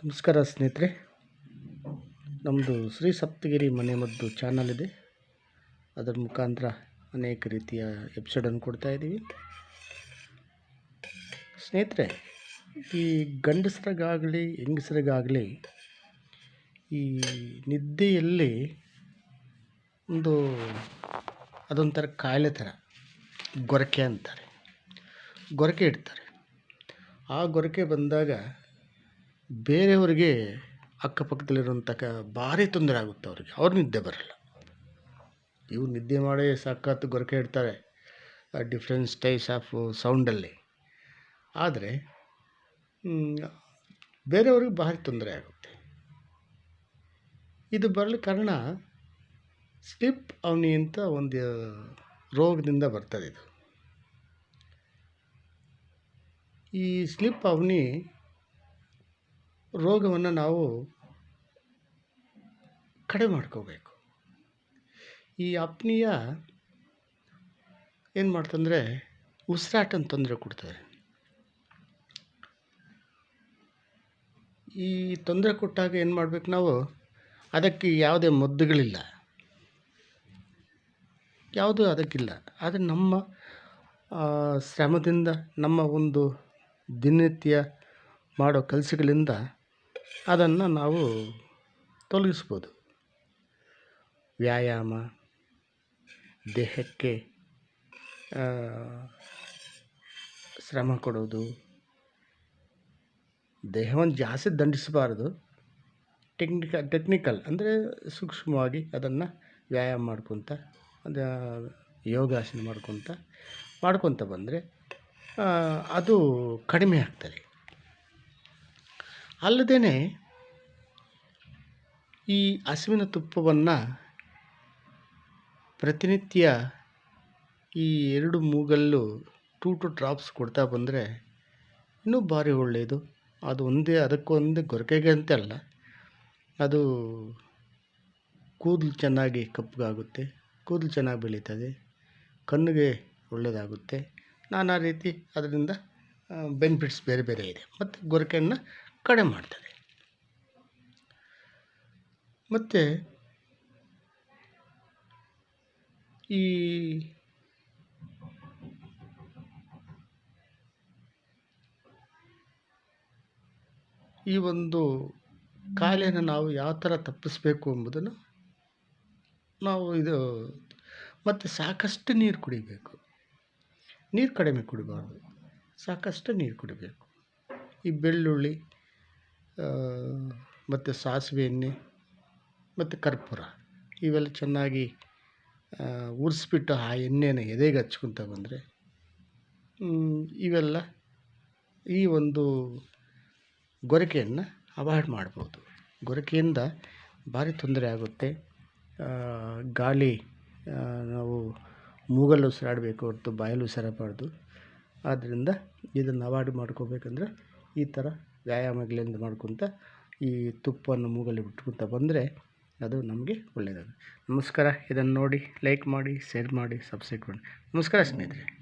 ನಮಸ್ಕಾರ ಸ್ನೇಹಿತರೆ, ನಮ್ಮದು ಶ್ರೀ ಸಪ್ತಗಿರಿ ಮನೆಮದ್ದು ಚಾನಲ್ ಇದೆ. ಅದರ ಮುಖಾಂತರ ಅನೇಕ ರೀತಿಯ ಎಪಿಸೋಡನ್ನು ಕೊಡ್ತಾಯಿದ್ದೀವಿ. ಸ್ನೇಹಿತರೆ, ಈ ಗಂಡಸರಿಗಾಗಲಿ ಹೆಂಗಸರಿಗಾಗಲಿ ಈ ನಿದ್ದೆಯಲ್ಲಿ ಅದೊಂಥರ ಕಾಯಿಲೆ ಥರ ಗೊರಕೆ ಅಂತಾರೆ. ಗೊರಕೆ ಇಡ್ತಾರೆ. ಆ ಗೊರಕೆ ಬಂದಾಗ ಬೇರೆಯವರಿಗೆ ಅಕ್ಕಪಕ್ಕದಲ್ಲಿರುವಂಥ ಭಾರಿ ತೊಂದರೆ ಆಗುತ್ತೆ. ಅವ್ರಿಗೆ ನಿದ್ದೆ ಬರಲ್ಲ. ಇವ್ರು ನಿದ್ದೆ ಮಾಡಿ ಸಖತ್ತು ಗೊರಕೆ ಇಡ್ತಾರೆ ಡಿಫ್ರೆನ್ಸ್ ಟೈಪ್ಸ್ ಆಫ್ ಸೌಂಡಲ್ಲಿ. ಆದರೆ ಬೇರೆಯವ್ರಿಗೆ ಭಾರಿ ತೊಂದರೆ ಆಗುತ್ತೆ. ಇದು ಬರಲು ಕಾರಣ ಸ್ಲೀಪ್ ಅವನಿ ಅಂತ ಒಂದು ರೋಗದಿಂದ ಬರ್ತದೆ. ಇದು ಈ ಸ್ಲೀಪ್ ಅವನಿ ರೋಗವನ್ನು ನಾವು ಕಡಿಮೆ ಮಾಡ್ಕೋಬೇಕು. ಈ ಅಪ್ನಿಯ ಏನು ಮಾಡ್ತಂದರೆ ಉಸಿರಾಟನ ತೊಂದರೆ ಕೊಡ್ತದೆ. ಈ ತೊಂದರೆ ಕೊಟ್ಟಾಗ ಏನು ಮಾಡಬೇಕು ನಾವು? ಅದಕ್ಕೆ ಯಾವುದೇ ಮದ್ದುಗಳಿಲ್ಲ, ಯಾವುದೂ ಅದಕ್ಕಿಲ್ಲ. ಆದರೆ ನಮ್ಮ ಶ್ರಮದಿಂದ, ನಮ್ಮ ಒಂದು ದಿನನಿತ್ಯ ಮಾಡೋ ಕೆಲಸಗಳಿಂದ ಅದನ್ನು ನಾವು ತೊಲಗಿಸ್ಬೋದು. ವ್ಯಾಯಾಮ, ದೇಹಕ್ಕೆ ಶ್ರಮ ಕೊಡೋದು, ದೇಹವನ್ನು ಜಾಸ್ತಿ ದಂಡಿಸಬಾರ್ದು. ಟೆಕ್ನಿಕಲ್ ಅಂದರೆ ಸೂಕ್ಷ್ಮವಾಗಿ ಅದನ್ನು ವ್ಯಾಯಾಮ ಮಾಡ್ಕೊತ, ಯೋಗಾಸನ ಮಾಡ್ಕೊತ ಬಂದರೆ ಅದು ಕಡಿಮೆ ಆಗ್ತದೆ. ಅಲ್ಲದೇ ಈ ಹಸುವಿನ ತುಪ್ಪವನ್ನು ಪ್ರತಿನಿತ್ಯ ಈ 2 ಮೂಗಲ್ಲೂ 2 ಡ್ರಾಪ್ಸ್ ಕೊಡ್ತಾ ಬಂದರೆ ಇನ್ನೂ ಭಾರಿ ಒಳ್ಳೆಯದು. ಅದು ಅದಕ್ಕೊಂದೇ ಗೊರಕೆಗೆ ಅಂತಲ್ಲ, ಅದು ಕೂದಲು ಚೆನ್ನಾಗಿ ಕಪ್ಪಗಾಗುತ್ತೆ, ಕೂದಲು ಚೆನ್ನಾಗಿ ಬೆಳೀತದೆ, ಕಣ್ಣಿಗೆ ಒಳ್ಳೆಯದಾಗುತ್ತೆ. ನಾನಾ ರೀತಿ ಅದರಿಂದ ಬೆನಿಫಿಟ್ಸ್ ಬೇರೆ ಬೇರೆ ಇದೆ. ಮತ್ತು ಗೊರಕೆಯನ್ನು ಕಡಿಮೆ ಮಾಡ್ತದೆ. ಮತ್ತು ಈ ಒಂದು ಕಾಯಿಲೆಯನ್ನು ನಾವು ಯಾವ ಥರ ತಪ್ಪಿಸಬೇಕು ಎಂಬುದನ್ನು ನಾವು ಮತ್ತು ಸಾಕಷ್ಟು ನೀರು ಕುಡಿಬೇಕು. ನೀರು ಕಡಿಮೆ ಕುಡಿಬಾರ್ದು, ಸಾಕಷ್ಟು ನೀರು ಕುಡಿಬೇಕು. ಈ ಬೆಳ್ಳುಳ್ಳಿ ಮತ್ತು ಸಾಸಿವೆ ಎಣ್ಣೆ ಮತ್ತು ಕರ್ಪೂರ ಇವೆಲ್ಲ ಚೆನ್ನಾಗಿ ಉರಿಸ್ಬಿಟ್ಟು ಆ ಎಣ್ಣೆನ ಎದೆಗೆ ಹಚ್ಕೊತ ಬಂದರೆ ಇವೆಲ್ಲ ಈ ಒಂದು ಗೊರಕೆಯನ್ನು ಅವಾಯ್ಡ್ ಮಾಡ್ಬೋದು. ಗೊರಕೆಯಿಂದ ಭಾರಿ ತೊಂದರೆ ಆಗುತ್ತೆ. ಗಾಳಿ ನಾವು ಮೂಗಲ್ಲಿ ಉಸಿರಾಡಬೇಕು ಹೊರತು ಬಾಯಲ್ಲಿ ಉಸಿರಾಡಬಾರ್ದು. ಆದ್ದರಿಂದ ಇದನ್ನು ಅವಾಯ್ಡ್ ಮಾಡ್ಕೋಬೇಕಂದ್ರೆ ಈ ಥರ ವ್ಯಾಯಾಮಗಳಿಂದ ಮಾಡ್ಕೊತ ಈ ತುಪ್ಪವನ್ನು ಮೂಗಲ್ಲಿ ಬಿಟ್ಕೊತ ಬಂದರೆ ಅದು ನಮಗೆ ಒಳ್ಳೆಯದಾಗುತ್ತೆ. ನಮಸ್ಕಾರ. ಇದನ್ನು ನೋಡಿ ಲೈಕ್ ಮಾಡಿ, ಶೇರ್ ಮಾಡಿ, ಸಬ್ಸ್ಕ್ರೈಬ್ ಮಾಡಿ. ನಮಸ್ಕಾರ ಸ್ನೇಹಿತರೆ.